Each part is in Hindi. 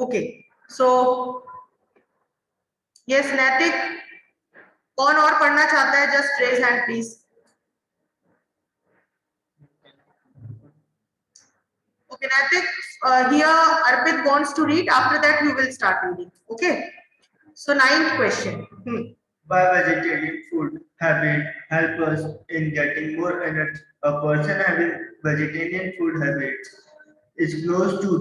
ओके सो यस नैतिक, कौन और पढ़ना चाहता है? Just raise hand please. Okay, Natik, here Arpit wants to read. After that, we will start reading. Okay. So, ninth question. Why vegetarian food habit help us in getting more energy? A person having vegetarian food habits is close to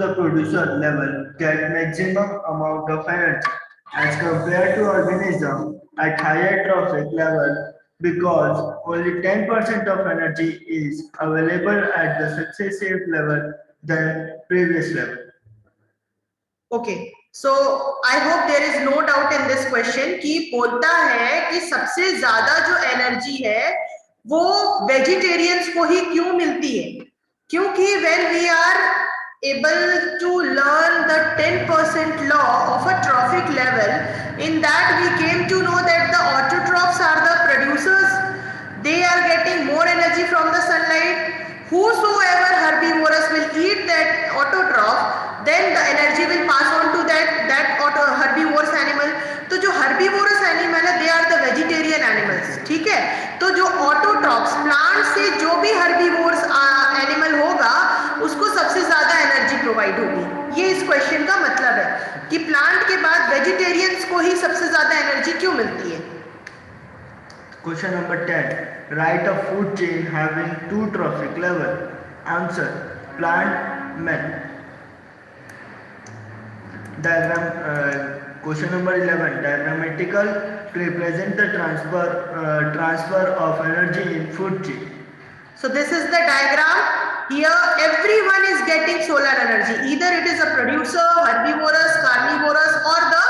the producer level, get maximum amount of energy as compared to organism at higher trophic level because only 10% of energy is available at the successive level than previous level. Okay. So I hope there is no doubt in this question कि बोलता है कि सबसे ज्यादा जो एनर्जी है वो वेजिटेरियंस को ही क्यों मिलती है? क्योंकि when we are able to learn the 10% law of a trophic level, in that we came to know that the autotrophs are the producers. They are getting more energy from the sunlight. Whosoever herbivorous will eat that autotroph, then the energy will pass on to that herbivorous animal. तो जो herbivorous animal है, they are the vegetarian animals. ठीक है? तो जो autotrophs plant से जो भी herbivorous animal होगा, उसको सबसे ज्यादा एनर्जी प्रोवाइड होगी। ये इस क्वेश्चन का मतलब है कि प्लांट के बाद वेजिटेरियंस को ही सबसे ज्यादा एनर्जी क्यों मिलती है? Question number 10. Write a food chain having two trophic level. Answer. Plant method. Diagram. Question number 11. Diagrammatical represent the transfer of energy in food chain. So this is the diagram. Here everyone is getting solar energy. Either it is a producer, herbivorous, carnivorous or the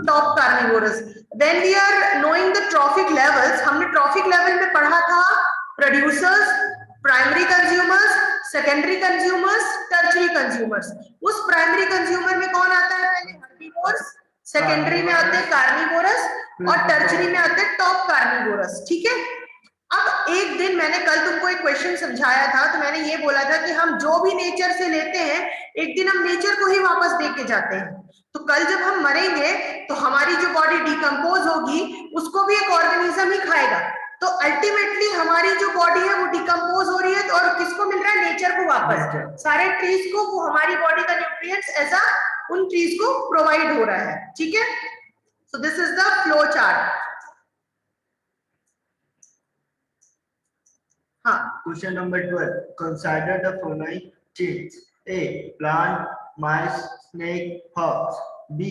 top carnivorous. When we are knowing the trophic levels, हमने trophic level में पढ़ा था producers, primary consumers, secondary consumers, tertiary consumers. उस primary consumer में कौन आता है? पहले herbivores, secondary में आते हैं carnivorous और tertiary में आते हैं top carnivorous. ठीक है? अब एक दिन मैंने कल तुमको एक क्वेश्चन समझाया था, तो मैंने ये बोला था कि हम जो भी नेचर से लेते हैं एक दिन हम नेचर को ही वापस दे के जाते हैं। तो कल जब हम मरेंगे तो हमारी जो बॉडी डिकम्पोज होगी उसको भी एक ऑर्गेनिज्म ही खाएगा। तो अल्टीमेटली हमारी जो बॉडी है वो डिकम्पोज हो रही है, तो और किसको मिल रहा है? नेचर को वापस, सारे ट्रीज को वो हमारी बॉडी का न्यूट्रिएंट्स ऐसा उन ट्रीज को प्रोवाइड हो रहा है। ठीक है? सो this is the flow chart. Question number 12. Consider the following chains. A. Plant, mice, snake, hogs. B.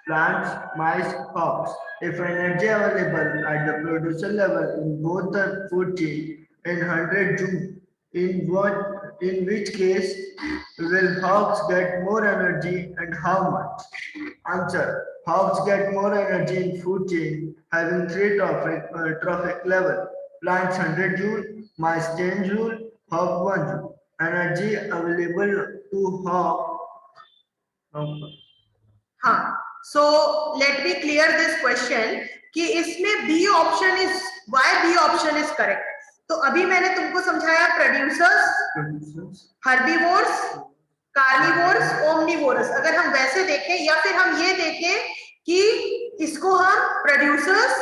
Plants, mice, hogs. If energy available at the producer level in both the food chain in 100 joule, in which case will hogs get more energy and how much? Answer. Hogs get more energy in food chain having three trophic level. Plants 100 joule, mice 10 joule, hog 1 joule. Energy available to hog. हाँ, so let me clear this question कि इसमें B option is why B option is correct. तो अभी मैंने तुमको समझाया प्रोड्यूसर्स, हर्बीवोर्स, कार्निवोर्स, ओमनिवोरस। अगर हम वैसे देखें या फिर हम ये देखें कि इसको हम producers,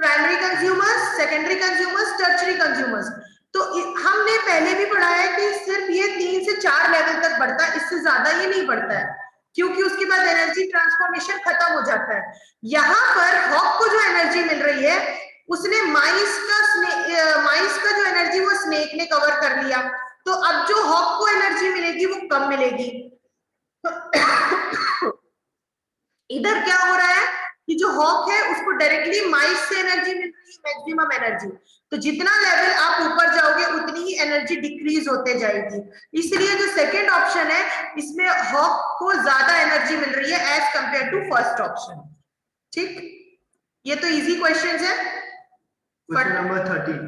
primary consumers, secondary consumers, tertiary consumers, तो हमने पहले भी पढ़ा है कि सिर्फ ये 3 से 4 लेवल तक बढ़ता है, इससे ज्यादा ये नहीं बढ़ता है क्योंकि उसके बाद एनर्जी ट्रांसफॉर्मेशन खत्म हो जाता है। यहाँ पर हॉक को जो एनर्जी मिल रही है उसने माइस का जो एनर्जी वो स्नेक ने कवर कर लिया, तो अब जो हॉक को एनर्जी मिलेगी वो कम मिलेगी। इधर क्या हो रहा है कि जो हॉक है उसको डायरेक्टली माइस से एनर्जी मिल रही है, मैक्सिमम एनर्जी। तो जितना लेवल आप ऊपर जाओगे उतनी ही एनर्जी डिक्रीज होते जाएगी। इसलिए जो सेकंड ऑप्शन है इसमें हॉक को ज्यादा एनर्जी मिल रही है as compare to first option. ठीक, ये तो इजी क्वेश्चंस है। Question number 13.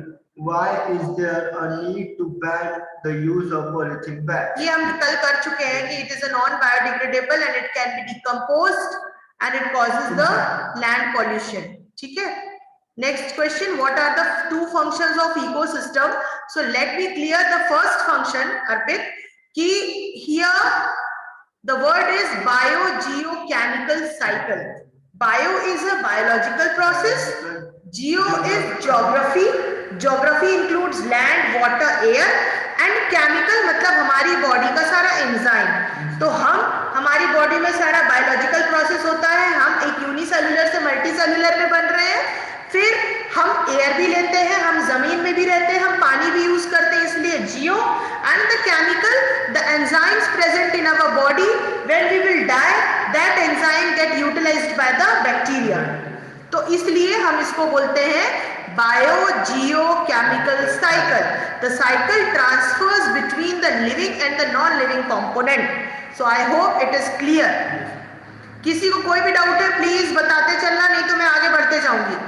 Why is there a need to ban the use of polythene bags? ये हम कल कर चुके हैं कि it is a non-biodegradable and it can be decomposed and it causes the land pollution. ठीक है? Next question, what are the two functions of ecosystem? So let me clear the first function, Arpit, कि here The word is biogeochemical cycle. Bio is a biological process. Geo is geography. Geography includes land, water, air, and chemical मतलब हमारी बॉडी का सारा एंजाइम. तो हमारी बॉडी में सारा बायोलॉजिकल प्रोसेस होता है. हम एक यूनिसेलुलर से मल्टी सेलुलर में बन रहे हैं. फिर हम एयर भी लेते हैं, हम जमीन में भी रहते हैं, हम पानी भी यूज करते हैं. इसलिए जियो and the chemical, the enzymes present in our body, when we will die that enzyme get utilized by the bacteria. तो इसलिए हम इसको बोलते हैं biogeochemical cycle. The cycle transfers between the living and the non-living component. So I hope it is clear. किसी को कोई भी डाउट है प्लीज बताते चलना, नहीं तो मैं आगे बढ़ते जाऊंगी.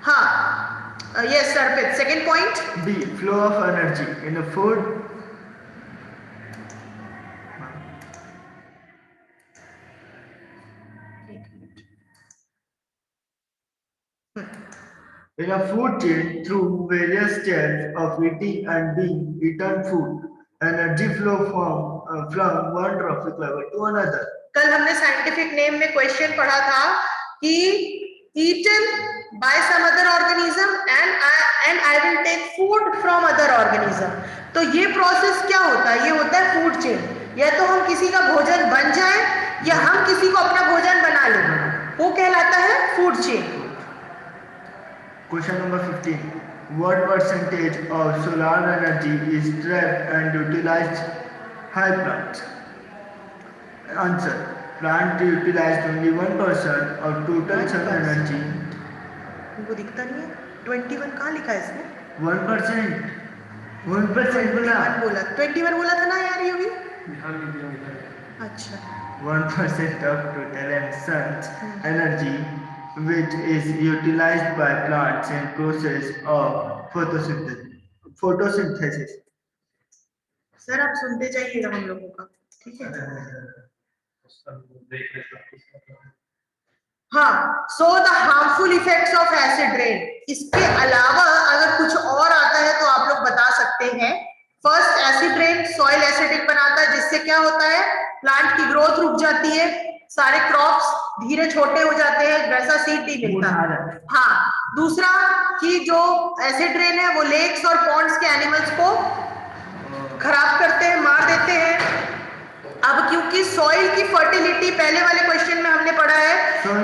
हाँ, yes Arpit, second point. B. Flow of energy in a food. In a food chain, through various steps of eating and being eaten food, energy flow from one trophic level to another. कल हमने साइंटिफिक नेम में क्वेश्चन पढ़ा था कि eaten by some other organism and I will take food from other organism. तो ये प्रोसेस क्या होता है? ये होता है फूड चेन. या तो हम किसी का भोजन बन जाए या हम किसी को अपना भोजन बना लें, वो कहलाता है food chain. Question number 15. What percentage of solar energy is trapped and utilized by plants? Answer. Plant utilized only 1% of total sun energy. वो दिखता नहीं है. 21 कहाँ लिखा है इसमें? 1%. 1% बोला. 21 बोला था ना यार ये भी. अच्छा. 1% of total sun's energy, which is utilized by plants in process of photosynthesis. Sir आप सुनते जाइएगा हम लोगों का, ठीक है? हाँ, so the harmful effects of acid rain. इसके अलावा अगर कुछ और आता है तो आप लोग बता सकते हैं. First, acid rain soil acidic बनाता है, जिससे क्या होता है? प्लांट की ग्रोथ रुक जाती है, सारे क्रॉप्स धीरे छोटे हो जाते हैं, वैसा सीड नहीं मिलता. हाँ. दूसरा कि जो एसिड रेन है वो लेक्स और पॉन्ड्स के एनिमल्स को खराब करते हैं, मार देते हैं. अब क्योंकि सॉइल की फर्टिलिटी पहले वाले क्वेश्चन में हमने पढ़ा है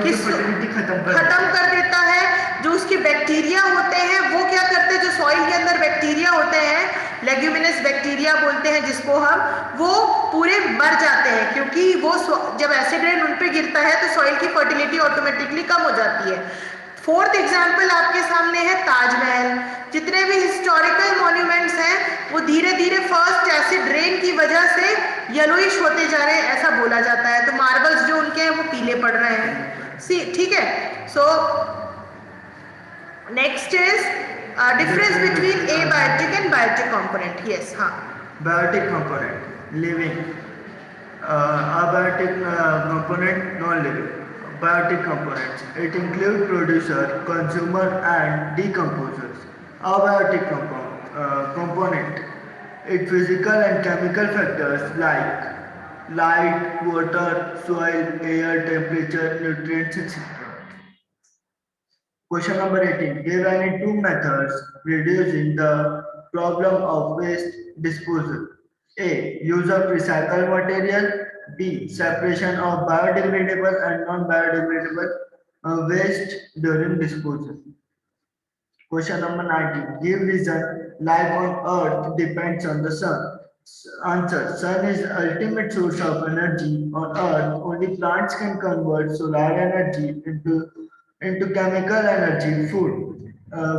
कि खत्म कर देता है. जो उसके बैक्टीरिया होते हैं वो क्या करते हैं? जो सॉइल के अंदर बैक्टीरिया होते हैं, लेग्यूमिनस बैक्टीरिया बोलते हैं जिसको हम, वो पूरे मर जाते हैं, क्योंकि वो जब एसिड रेन उन पे गिरता है तो सॉइल की फर्टिलिटी ऑटोमेटिकली कम हो जाती है. फोर्थ एग्जाम्पल आपके सामने है ताजमहल. जितने भी हिस्टोरिकल मॉन्यूमेंट्स हैं वो धीरे धीरे फर्स्ट एसिड रेन की वजह से येलोइश होते जा रहे हैं, ऐसा बोला जाता है. तो मार्बल्स जो उनके हैं वो पीले पड़ रहे हैं. सी, ठीक है. So next is difference between abiotic and biotic component. Yes, हाँ. Biotic component, living. Abiotic component, non-living. Biotic components. It includes producer, consumer, and decomposers. Abiotic component. It physical and chemical factors like light, water, soil, air, temperature, nutrients, etc. Question number 18. Give any two methods reducing the problem of waste disposal. A. Use of recycled material. B. Separation of biodegradable and non-biodegradable waste during disposal. Question number 19. Give reason life on earth depends on the sun. Answer. Sun is the ultimate source of energy on earth. Only plants can convert solar energy into chemical energy, food,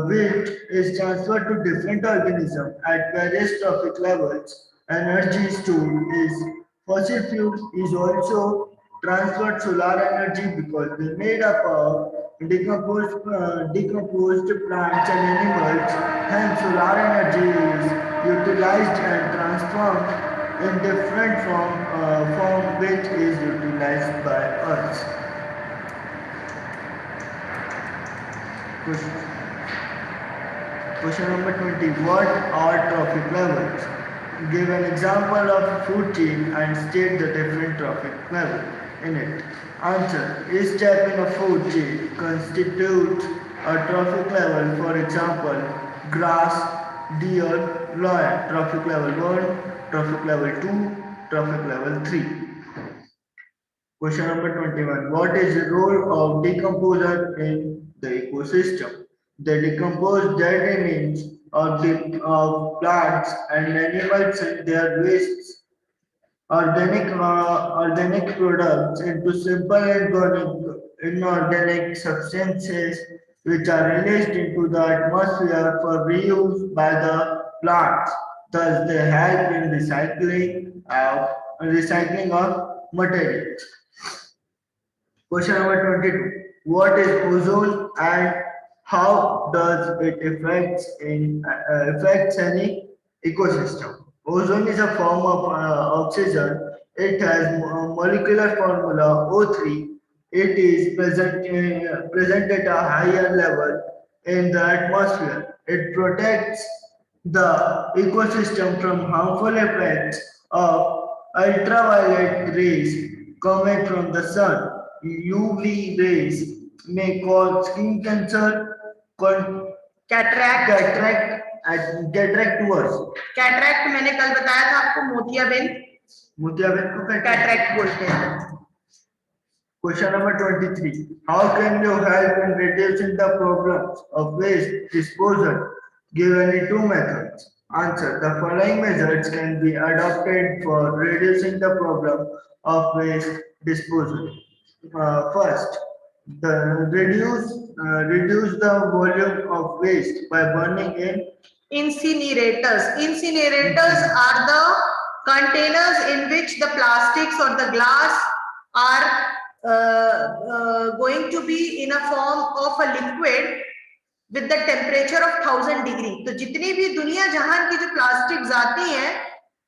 which is transferred to different organisms at various trophic levels. Energy stored is fossil fuels is also transferred solar energy because they made up of decomposed plants and animals. Hence, solar energy is utilized and transformed in different form which is utilized by us. Question number 20. What are trophic levels? Give an example of food chain and state the different trophic level in it. Answer. Each step in a food chain constitutes a trophic level. For example, grass, deer, lion. Trophic level 1, trophic level 2, trophic level 3. Question number 21. What is the role of decomposer in the ecosystem? They decompose dead remains of plants and animals and their wastes, organic products into simple and inorganic substances which are released into the atmosphere for reuse by the plants. Thus, they help in recycling of materials. Question number 22. What is ozone and how does it affects any ecosystem? Ozone is a form of oxygen. It has molecular formula O3. It is present at a higher level in the atmosphere. It protects the ecosystem from harmful effects of ultraviolet rays coming from the sun. UV rays may cause skin cancer, cataract cataract worse. Cataract मैंने कल बताया था आपको, मोतियाबिंद मोतियाबिंद को कैटरैक्ट बोलते हैं. Question number 23. How can you help in reducing the problems of waste disposal? Give any two methods. Answer. The following methods can be adopted for reducing the problem of waste disposal. First, reduce the volume of waste by burning in Incinerators. Incinerators are the containers in which the plastics or the glass are going to be in a form of a liquid with the temperature of 1000 degree. तो जितनी भी दुनिया जहान की जो प्लास्टिक आती हैं,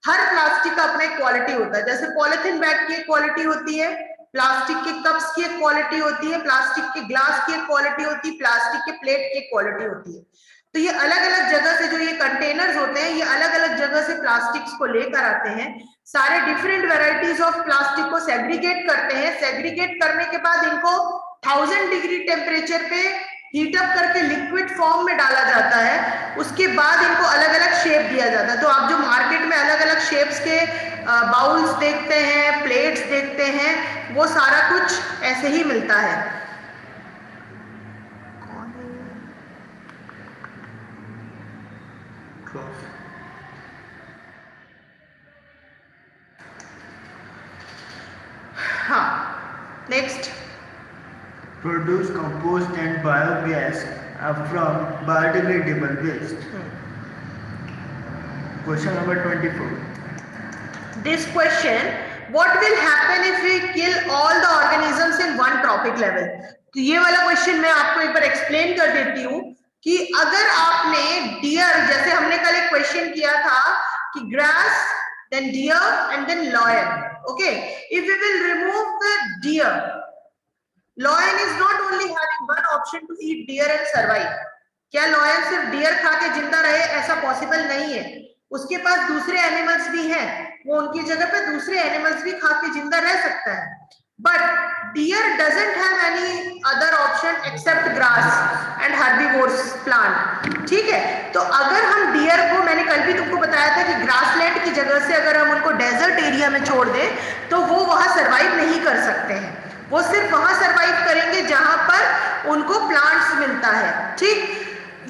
हर प्लास्टिक का अपना एक क्वालिटी होता है. जैसे पॉलिथीन बैग की एक क्वालिटी होती है, प्लास्टिक के कप्स की एक क्वालिटी होती है, प्लास्टिक के ग्लास की एक क्वालिटी होती है, प्लास्टिक के प्लेट की एक क्वालिटी होती है. तो ये अलग अलग जगह से जो ये कंटेनर्स होते हैं, ये अलग अलग जगह से प्लास्टिक्स को लेकर आते हैं. सारे डिफरेंट वेराइटीज ऑफ प्लास्टिक को सेग्रीगेट करते हैं. सेग्रीगेट करने के बाद इनको 1000 डिग्री टेम्परेचर पे हीट अप करके लिक्विड फॉर्म में डाला जाता है. उसके बाद इनको अलग अलग शेप दिया जाता है. तो आप जो मार्केट में अलग अलग शेप्स के बाउल्स देखते हैं, प्लेट्स देखते हैं, वो सारा कुछ ऐसे ही मिलता है. हाँ, next. produce compost and biogas from biodegradable waste. Question number 24. This question, what will happen if we kill all the organisms in one trophic level? तो ये वाला क्वेश्चन मैं आपको एक बार एक्सप्लेन कर देती हूँ कि अगर आपने डियर, जैसे हमने कल एक क्वेश्चन किया था कि grass, then deer and then lion. Okay, if we will remove the deer, lion is not only having one option to eat deer and survive. क्या लॉयन सिर्फ डियर खा के जिंदा रहे? ऐसा पॉसिबल नहीं है. उसके पास दूसरे एनिमल्स भी हैं, वो उनकी जगह पे दूसरे एनिमल्स भी खा के जिंदा रह सकता है. But deer doesn't have any other option except grass and herbivorous plant. ठीक है, तो अगर हम डियर को, मैंने कल भी तुमको बताया था कि ग्रासलैंड की जगह से अगर हम उनको डेजर्ट एरिया में छोड़ दें तो वो वहां सर्वाइव नहीं कर सकते हैं. वो सिर्फ वहां सर्वाइव करेंगे जहां पर उनको प्लांट्स मिलता है. ठीक,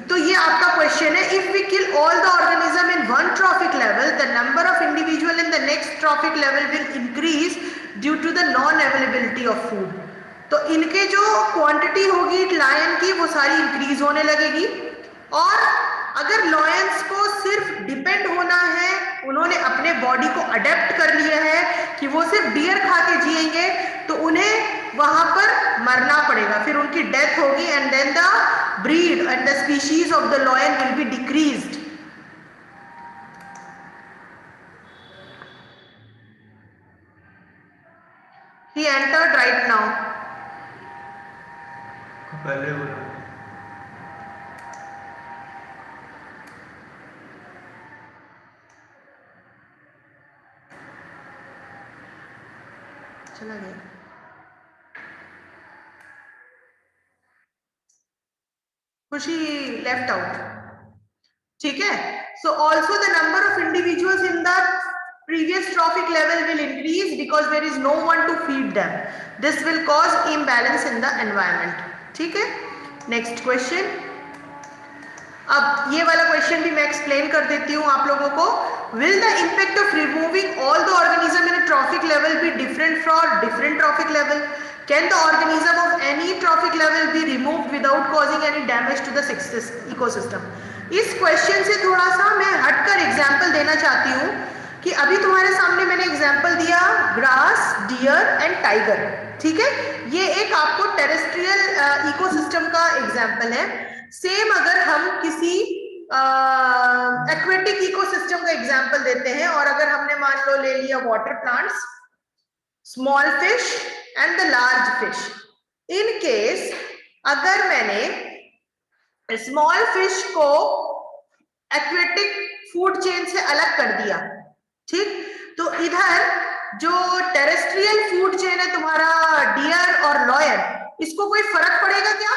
तो ये आपका क्वेश्चन है. If we kill all the organism in one trophic level, the number of individual in the next trophic level will increase due to the non availability of food. तो इनके जो क्वांटिटी होगी लायन की, वो सारी इंक्रीज होने लगेगी. और अगर लॉयंस को सिर्फ डिपेंड होना है, उन्होंने अपने बॉडी को अडेप्ट कर लिया है कि वो सिर्फ डियर खा के जिएंगे, तो उन्हें वहां पर मरना पड़ेगा, फिर उनकी डेथ होगी. And then the breed and the species of the lion will be decreased. He entered right now. पहले बोला. चला गया। खुशी लेफ्ट आउट, ठीक है। So also the number of individuals in the previous trophic level will increase because there is no one to feed them. This will cause imbalance in the environment. ठीक है, नेक्स्ट क्वेश्चन। अब ये वाला क्वेश्चन भी मैं एक्सप्लेन कर देती हूँ आप लोगों को। Will the impact of removing all the organism in a trophic level be different for different trophic level? Can the organism of any trophic level be removed without causing any damage to the ecosystem? इस क्वेश्चन से थोड़ा सा मैं हटकर एग्जाम्पल देना चाहती हूँ कि अभी तुम्हारे सामने मैंने एग्जाम्पल दिया ग्रास, डियर एंड टाइगर, ठीक है। ये एक आपको टेरेस्ट्रियल इकोसिस्टम का एग्जाम्पल है। सेम अगर हम किसी एक्वेटिक इकोसिस्टम का एग्जाम्पल देते हैं और अगर हमने मान लो ले लिया water plants, small fish and the large fish. In case अगर मैंने स्मॉल फिश को एक्वेटिक फूड चेन से अलग कर दिया, ठीक, तो इधर जो टेरेस्ट्रियल फूड चेन है तुम्हारा डियर और लॉयन, इसको कोई फर्क पड़ेगा क्या?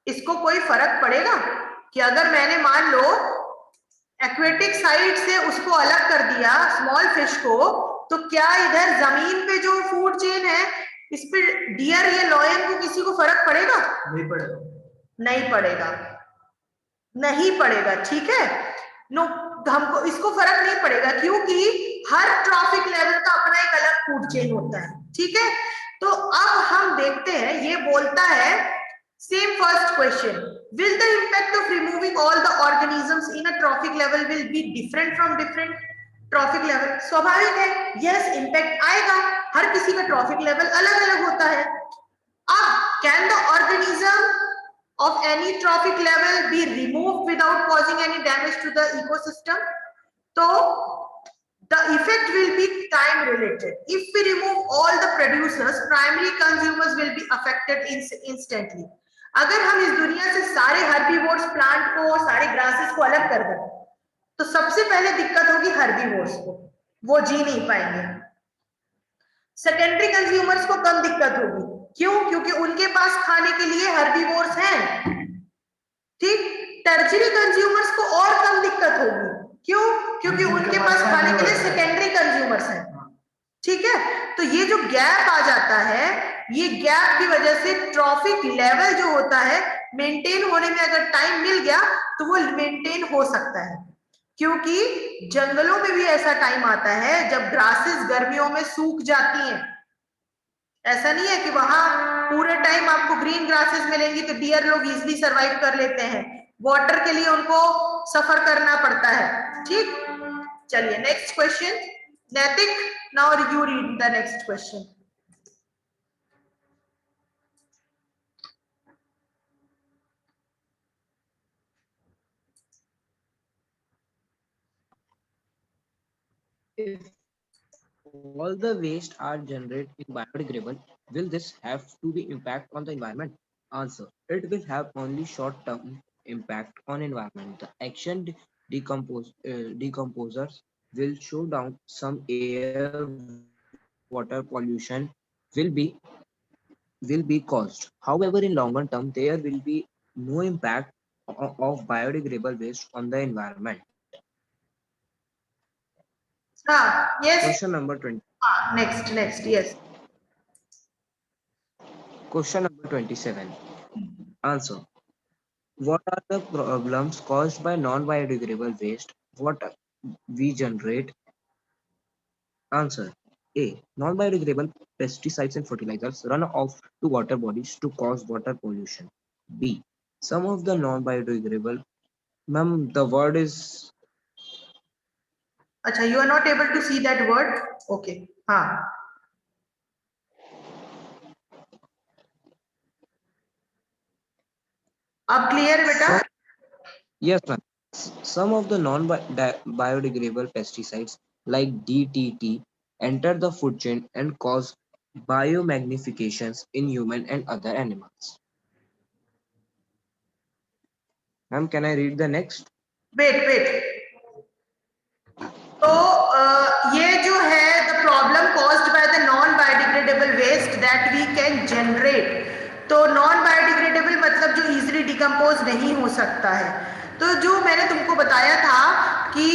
इसको कोई फर्क पड़ेगा कि अगर मैंने मान लो एक्वेटिक साइड से उसको अलग कर दिया स्मॉल फिश को, तो क्या इधर जमीन पे जो फूड चेन है इस पे डियर या लॉयन को किसी को फर्क पड़ेगा? नहीं पड़ेगा, नहीं पड़ेगा, नहीं पड़ेगा, ठीक है। नो, हमको इसको फर्क नहीं पड़ेगा क्योंकि हर ट्रॉफिक लेवल का अपना एक अलग फूड चेन होता है, ठीक है। तो अब हम देखते हैं, ये बोलता है same first question, will the impact of removing all the organisms in a trophic level will be different from different trophic level? स्वाभाविक है, यस इम्पैक्ट आएगा, हर किसी का ट्रॉफिक लेवल अलग अलग होता है। अब can the organism of any trophic level be removed without causing any damage to the ecosystem? So the effect will be time related. If we remove all the producers, primary consumers will be affected instantly. अगर हम इस दुनिया से सारे हर्बीवोर्स प्लांट को, सारे ग्रासेस को अलग कर दें, तो सबसे पहले दिक्कत होगी हर्बीवोर्स को, वो जी नहीं पाएंगे। सेकेंडरी कंज्यूमर्स को कम दिक्कत होगी, क्यों? क्योंकि उनके पास खाने के लिए हर्बीवोर्स हैं, ठीक। टर्शरी कंज्यूमर्स को और कम दिक्कत होगी, क्यों? क्योंकि उनके पास खाने के लिए सेकेंडरी कंज्यूमर्स हैं, ठीक है। तो ये जो गैप आ जाता है, ये गैप की वजह से ट्रॉफिक लेवल जो होता है मेंटेन होने में अगर टाइम मिल गया तो वो मेंटेन हो सकता है, क्योंकि जंगलों में भी ऐसा टाइम आता है जब ग्रासेस गर्मियों में सूख जाती हैं। ऐसा नहीं है कि वहां पूरे टाइम आपको ग्रीन ग्रासेस मिलेंगी तो डियर लोग इजीली सरवाइव कर लेते हैं, वाटर के लिए उनको सफर करना पड़ता है, ठीक। चलिए नेक्स्ट क्वेश्चन, नैतिक, now you read the next question. If all the waste are generated in biodegradable, will this have to be impact on the environment? Answer: it will have only short-term impact on environment. The action decomposers will show down some air water pollution will be will be caused. However, in longer term, there will be no impact of biodegradable waste on the environment. Yes. Question number 20. Next, yes. Question number 27. Answer: what are the problems caused by non-biodegradable waste? What we generate? Answer: A. Non-biodegradable pesticides and fertilizers run off to water bodies to cause water pollution. B. Some of the non-biodegradable. Ma'am, the word is. Acha, you are not able to see that word? Okay. हाँ. अब clear बेटा? Yes, ma'am. Some of the non-biodegradable pesticides like DDT enter the food chain and cause biomagnifications in human and other animals. Ma'am, can I read the next? Wait. तो ये जो है the problem caused that we can generate. तो नॉन बायोडिग्रेडेबल मतलब जो इजीली डिकम्पोज नहीं हो सकता है। तो जो मैंने तुमको बताया था कि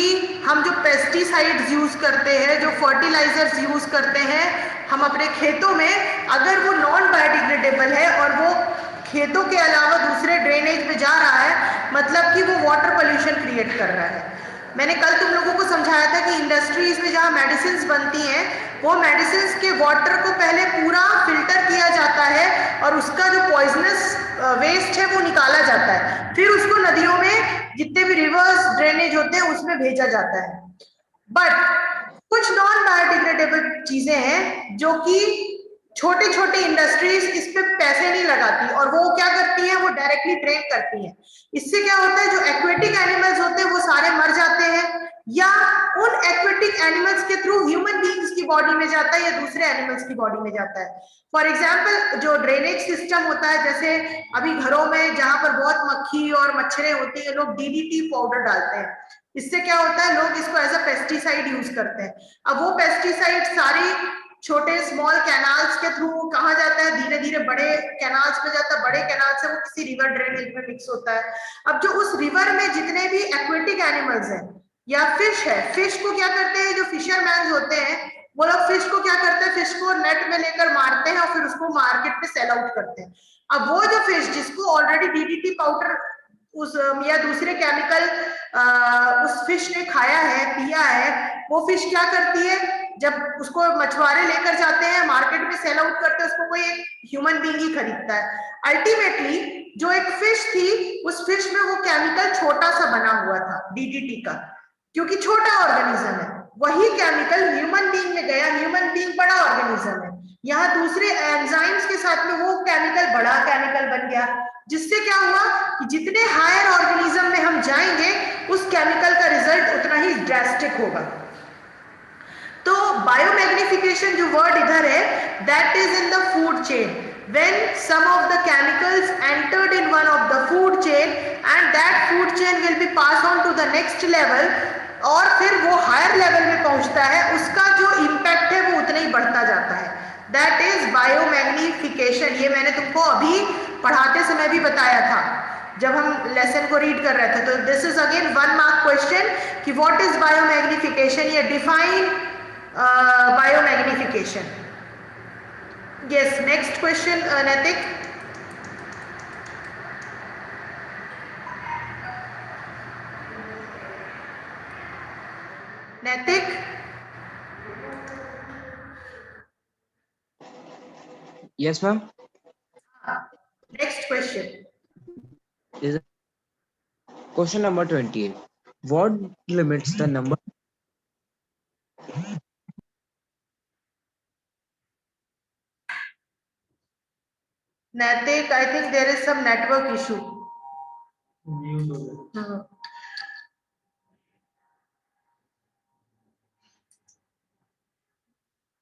हम जो पेस्टिसाइड्स यूज करते हैं, जो फर्टिलाइजर्स यूज करते हैं हम अपने खेतों में, अगर वो नॉन बायोडिग्रेडेबल है और वो खेतों के अलावा दूसरे ड्रेनेज में जा रहा है, मतलब कि वो वाटर पोल्यूशन क्रिएट कर रहा है। मैंने कल तुम लोगों को समझाया था कि इंडस्ट्रीज में जहाँ मेडिसिन्स बनती हैं, वो मेडिसिन्स के वाटर को पहले पूरा फिल्टर किया जाता है और उसका जो पॉइजनस वेस्ट है वो निकाला जाता है, फिर उसको नदियों में जितने भी रिवर्स ड्रेनेज होते हैं उसमें भेजा जाता है। बट कुछ नॉन बायोडिग्रेडेबल चीजें हैं जो कि छोटी छोटी इंडस्ट्रीज इस पे पैसे नहीं लगाती और वो क्या करती है, वो डायरेक्टली ड्रेन करती है। इससे क्या होता है, जो एक्वेटिक एनिमल्स होते हैं वो सारे मर जाते हैं, या उन एक्वेटिक एनिमल्स के थ्रू ह्यूमन बींग्स की बॉडी में जाता है या दूसरे एनिमल्स की बॉडी में जाता है। फॉर एग्जाम्पल जो ड्रेनेज सिस्टम होता है, जैसे अभी घरों में जहां पर बहुत मक्खी और मच्छरें होती है, लोग डीडीटी पाउडर डालते हैं। इससे क्या होता है, लोग इसको एज अ पेस्टिसाइड यूज करते हैं। अब वो पेस्टिसाइड सारी छोटे स्मॉल कैनाल्स के थ्रू कहाँ जाता है, धीरे धीरे बड़े कैनाल्स में जाता है, बड़े कैनाल से वो किसी रिवर ड्रेनेज में मिक्स होता है। अब जो उस रिवर में जितने भी एक्वेटिक एनिमल्स हैं या फिश है, फिश को क्या करते हैं, जो फिशरमैन होते हैं वो लोग फिश को क्या करते हैं, फिश को नेट में लेकर मारते हैं और फिर उसको मार्केट में सेल आउट करते हैं। अब वो जो फिश जिसको ऑलरेडी डीडीटी पाउडर उस या दूसरे केमिकल उस फिश ने खाया है, पिया है, वो फिश क्या करती है, जब उसको मछुआरे लेकर जाते हैं मार्केट में सेल आउट करते हैं, उसको कोई एक ह्यूमन बीइंग ही खरीदता है। अल्टीमेटली जो एक फिश थी, उस फिश में वो केमिकल छोटा सा बना हुआ था डीडीटी का, क्योंकि छोटा ऑर्गेनिज्म है। वही केमिकल ह्यूमन बीइंग में गया, ह्यूमन बीइंग बड़ा ऑर्गेनिज्म है, यहाँ दूसरे एंजाइम्स के साथ में वो केमिकल बड़ा केमिकल बन गया, जिससे क्या हुआ कि जितने हायर ऑर्गेनिज्म में हम जाएंगे उस केमिकल का रिजल्ट उतना ही ड्रास्टिक होगा। तो बायोमैग्निफिकेशन जो वर्ड इधर है, that is in the food chain, when some of the chemicals entered in one of the food chain and that food chain will be passed on to the next level, और फिर वो हायर लेवल में पहुंचता है, उसका जो इम्पैक्ट है वो उतना ही बढ़ता जाता है। That is biomagnification. ये मैंने तुमको अभी पढ़ाते समय भी बताया था जब हम लेसन को रीड कर रहे थे। तो this is again 1 mark question कि व्हाट इज बायोमैग्निफिकेशन, ये define biomagnification. Yes, next question, Naitik. Naitik? Yes, ma'am. Next question. Is question number 28. What limits the number? Naitik, I think there is some network issue.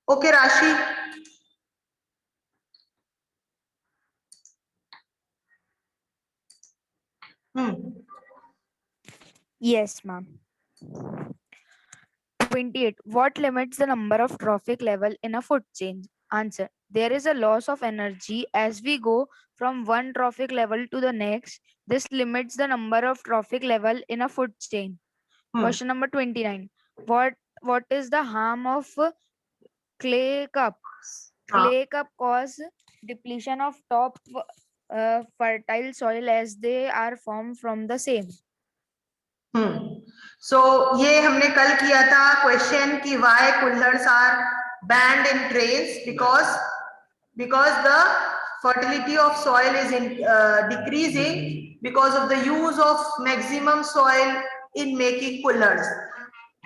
Okay, Rashi. Yes, ma'am. 28. What limits the number of trophic level in a food chain? Answer. There is a loss of energy as we go from one trophic level to the next. This limits the number of trophic level in a food chain. Question number 29. What is the harm of clay cup? Clay cup cause depletion of top fertile soil as they are formed from the same. So ये हमने कल किया था क्वेश्चन कि why कुल्हड़s are banned in trays, because the fertility of soil is decreasing because of the use of maximum soil in making कुल्हड़s.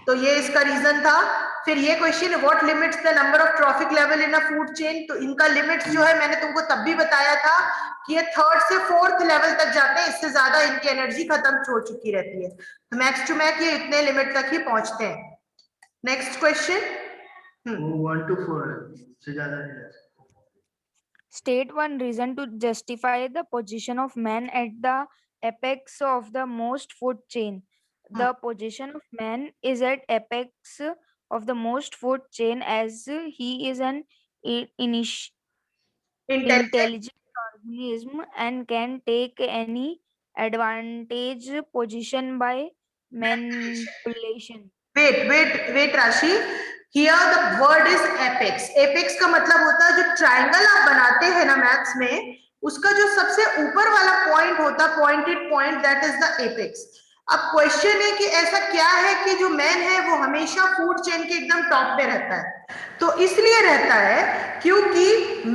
तो ये इसका रीजन था। फिर ये question what limits the number of trophic level in a food chain, तो इनका लिमिट्स जो है मैंने तुमको तब भी बताया था कि ये 3rd से 4th लेवल तक जाते हैं, इससे ज्यादा इनकी एनर्जी खत्म हो चुकी रहती है। तो मैक्स टू मैक्स ये इतने लिमिट तक ही पहुंचते हैं। Next question. 1 to 4 से ज्यादा नहीं जा सकते। State one reason to justify the position of man at the apex of the most food chain. The position of man is at apex of the most food chain as he is an initiate Intelligent. organism and can take any advantage position by manipulation. Wait, Rashi. Here the word is apex. Apex का मतलब होता है जो ट्रायंगल आप बनाते हैं ना मैथ्स में, उसका जो सबसे ऊपर वाला पॉइंट होता है, pointed point, that is the apex. अब क्वेश्चन है कि ऐसा क्या है कि जो मैन है वो हमेशा फूड चेन के एकदम टॉप पे रहता है. तो इसलिए रहता है क्योंकि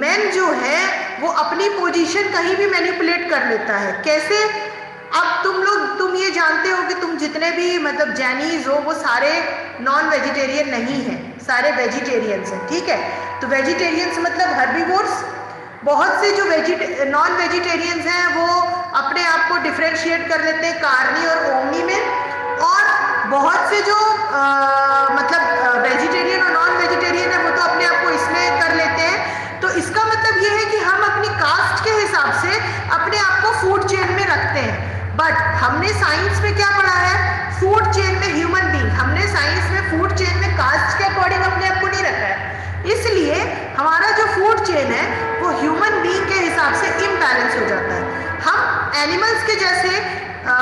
मैन जो है वो अपनी पोजीशन कहीं भी मैनिपुलेट कर लेता है. कैसे? अब तुम ये जानते हो कि तुम जितने भी मतलब जैनीज हो वो सारे नॉन वेजिटेरियन नहीं है, सारे वेजिटेरियंस हैं. ठीक है, तो वेजिटेरियंस मतलब हर्बीवोर्स. बहुत से जो नॉन वेजिटेरियंस हैं वो अपने आप को डिफरेंशिएट कर लेते हैं कार्नी और ओमनी में, और बहुत से जो मतलब वेजिटेरियन और नॉन वेजिटेरियन है वो तो अपने आप को इसमें कर लेते हैं. तो इसका मतलब ये है कि हम अपनी कास्ट के हिसाब से अपने आप को फूड चेन में रखते हैं. बट हमने साइंस में क्या पढ़ा है? फूड चेन में ह्यूमन बीइंग. हमने साइंस में फूड चेन में कास्ट के अकॉर्डिंग अपने आप को नहीं रखा है. इसलिए हमारा जो फूड चेन है वो ह्यूमन बीइंग के हिसाब से इम्बैलेंस हो जाता है. हम एनिमल्स के जैसे,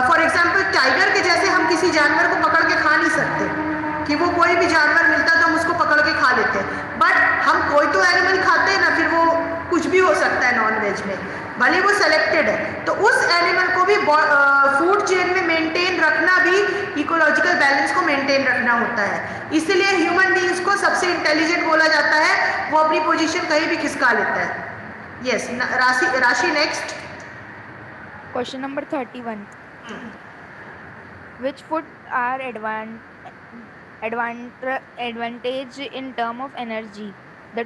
फॉर एग्जाम्पल टाइगर के जैसे, हम किसी जानवर को पकड़ के खा नहीं सकते कि वो कोई भी जानवर मिलता तो हम उसको पकड़ के खा लेते हैं. बट हम कोई तो एनिमल खाते हैं ना, फिर वो कुछ भी हो सकता है नॉन वेज में, भले वो सेलेक्टेड है. तो उस एनिमल को भी फूड चेन में मेंटेन रखना भी इकोलॉजिकल बैलेंस को मेंटेन रखना होता है. इसलिए ह्यूमन बीइंग्स को सबसे इंटेलिजेंट बोला जाता है. वो अपनी पोजीशन कहीं भी खिसका लेता है. यस, राशि next. Question number 31. Which food are advantage in term of energy? The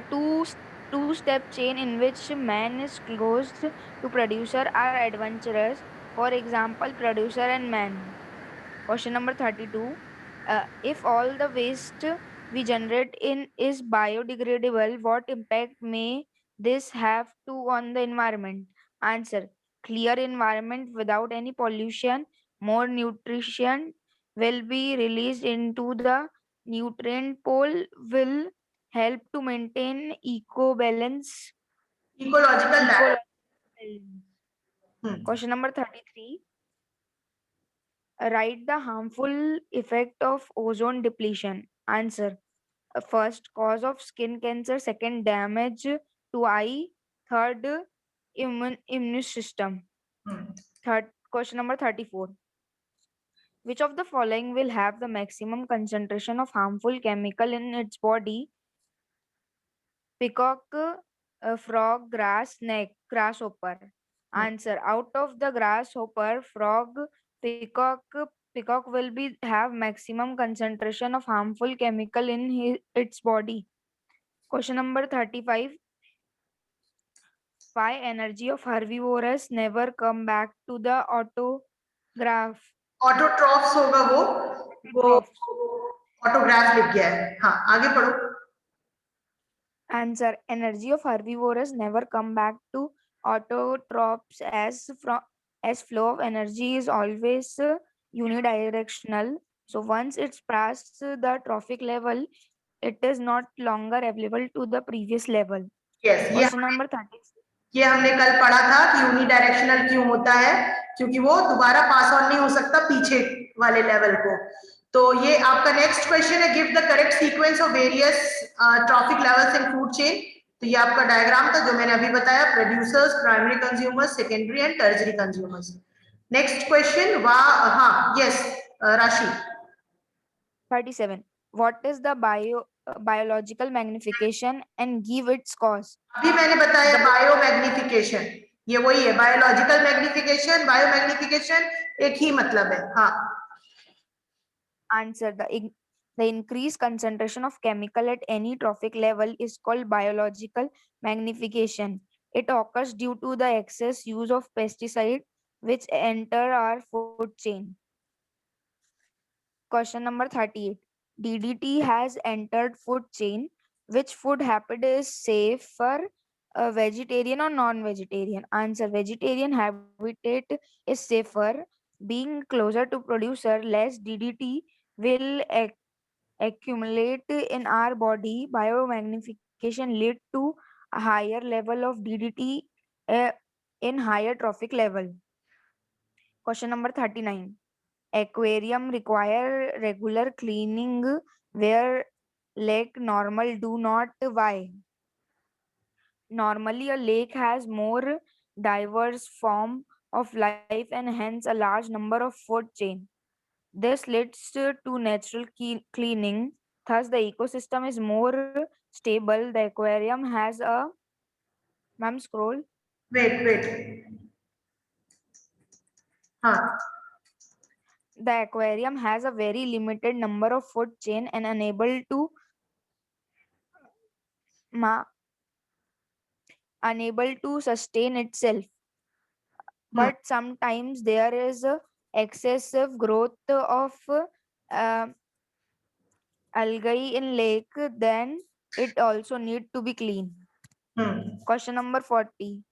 two-step chain in which man is closed to producer are adventurous. For example, producer and man. Question number 32. If all the waste we generate in is biodegradable, what impact may this have to on the environment? Answer. Clear environment without any pollution, more nutrition will be released into the nutrient pool, will help to maintain balance. Ecological balance. Question number 33. Write the harmful effect of ozone depletion. Answer. First, cause of skin cancer. Second, damage to eye. Third, immune system. Third, question number 34. Which of the following will have the maximum concentration of harmful chemical in its body? Peacock, frog, grass, snake, grasshopper. Answer. Out of the grasshopper, frog, peacock will be have maximum concentration of harmful chemical in its body. Question number 35. Why energy of herbivores never come back to the autograph? Autotrophs होगा वो ऑटोग्राफ लिख गया है. हाँ, आगे पढ़ो. Answer. Energy of herbivores never come back to autotrophs as flow of energy is always unidirectional. So once it's past the trophic level, it is not longer available to the previous level. Yes, Question number 36. ये हमने कल पढ़ा था कि यूनिडायरेक्शनल क्यों होता है, क्योंकि वो दोबारा पास ऑन नहीं हो सकता पीछे वाले लेवल को. तो ये आपका नेक्स्ट क्वेश्चन है. Give the correct sequence of various trophic levels in food chain. तो ये आपका डायग्राम था जो मैंने अभी बताया. Producers, primary consumers, secondary and tertiary consumers. Next question. हाँ, यस, राशि. 37. What is the biological magnification and give its cause? अभी मैंने बताया बायो मैग्निफिकेशन. ये वही है, बायोलॉजिकल मैग्निफिकेशन, बायो मैग्निफिकेशन एक ही मतलब है. हाँ. Answer. The increased concentration of chemical at any trophic level is called biological magnification. It occurs due to the excess use of pesticide which enter our food chain. Question number 38. DDT has entered food chain. Which food habit is safe for a vegetarian or non-vegetarian? Answer. Vegetarian habitat is safer. Being closer to producer, less DDT will accumulate in our body. Biomagnification lead to a higher level of DDT in higher trophic level. Question number 39. Aquarium require regular cleaning where lake normal do not. Why? Normally, a lake has more diverse form of life and hence a large number of food chain. This leads to natural cleaning. Thus, the ecosystem is more stable. The aquarium has a, ma'am, scroll. Wait. Huh. The aquarium has a very limited number of food chain and ma- unable to sustain itself. Hmm. But sometimes there is a excessive growth of uh, algae in lake, then it also need to be clean. Hmm. Question number 40.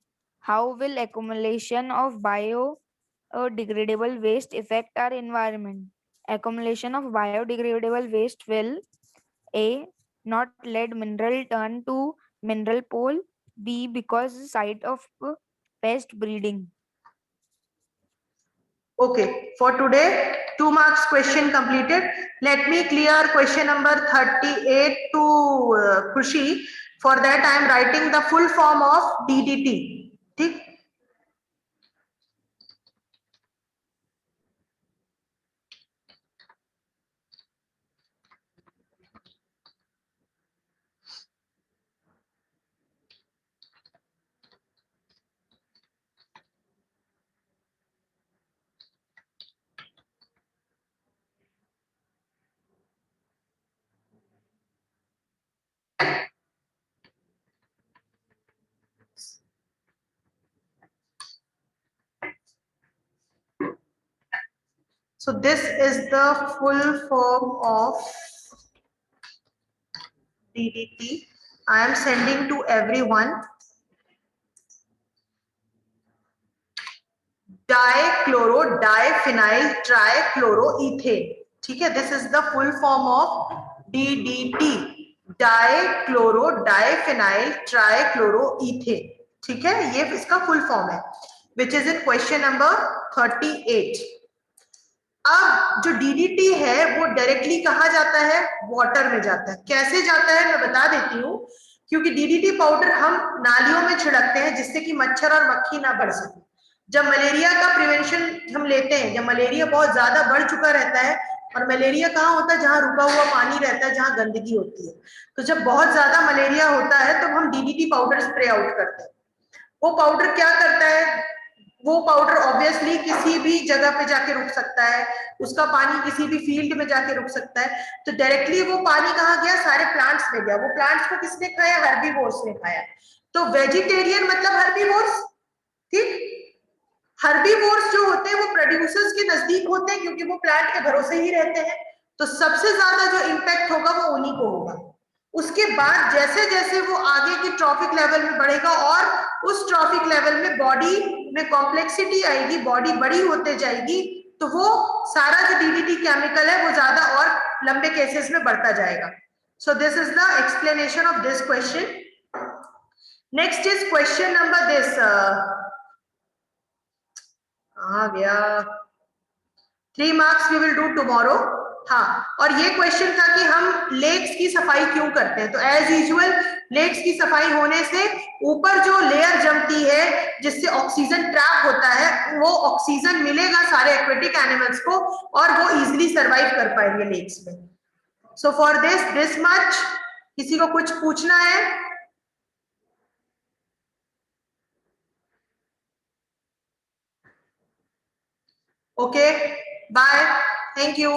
How will accumulation of biodegradable waste affect our environment? Accumulation of biodegradable waste will A. Not let mineral turn to mineral pole. B. Because site of pest breeding. Okay, for today, 2 marks question completed. Let me clear question number 38 to Khushi. For that, I am writing the full form of DDT. ठीक? So this is the full form of DDT. I am sending to everyone. Dichloro diphenyl trichloroethane. ठीक है, this is the full form of DDT. Dichloro diphenyl trichloroethane. ठीक है, ये इसका full form है, which is in question number 38. अब जो DDT है वो डायरेक्टली कहाँ जाता है? वाटर में जाता है. कैसे जाता है मैं बता देती हूँ. क्योंकि DDT पाउडर हम नालियों में छिड़कते हैं जिससे कि मच्छर और मक्खी ना बढ़ सके. जब मलेरिया का प्रिवेंशन हम लेते हैं, जब मलेरिया बहुत ज्यादा बढ़ चुका रहता है, और मलेरिया कहाँ होता है? जहां रुका हुआ पानी रहता है, जहां गंदगी होती है. तो जब बहुत ज्यादा मलेरिया होता है तो हम DDT पाउडर स्प्रे आउट करते हैं. वो पाउडर क्या करता है? वो पाउडर ऑब्वियसली किसी भी जगह पे जाके रुक सकता है, उसका पानी किसी भी फील्ड में जाके रुक सकता है. तो डायरेक्टली वो पानी कहाँ गया? सारे प्लांट्स में गया. वो प्लांट्स को किसने खाया? हर्बीवोर्स ने खाया. तो वेजिटेरियन मतलब हर्बीवोर्स. ठीक. हर्बीवोर्स जो होते हैं वो प्रोड्यूसर्स के नजदीक होते हैं क्योंकि वो प्लांट के भरोसे ही रहते हैं. तो सबसे ज्यादा जो इंपैक्ट होगा वो उन्हीं को होगा. उसके बाद जैसे जैसे वो आगे की ट्रॉफिक लेवल में बढ़ेगा और उस ट्रॉफिक लेवल में बॉडी में कॉम्प्लेक्सिटी आएगी, बॉडी बड़ी होते जाएगी, तो वो सारा जो DDT केमिकल है वो ज्यादा और लंबे केसेस में बढ़ता जाएगा. So this is the explanation of this question. Next is question number this. आ गया. 3 marks we will do tomorrow. हाँ, और ये क्वेश्चन था कि हम लेक्स की सफाई क्यों करते हैं. तो एज यूजुअल लेक्स की सफाई होने से ऊपर जो लेयर जमती है जिससे ऑक्सीजन ट्रैप होता है, वो ऑक्सीजन मिलेगा सारे एक्वेटिक एनिमल्स को और वो इजिली सर्वाइव कर पाएंगे लेक्स में. So for this much. किसी को कुछ पूछना है? Okay, bye, thank you.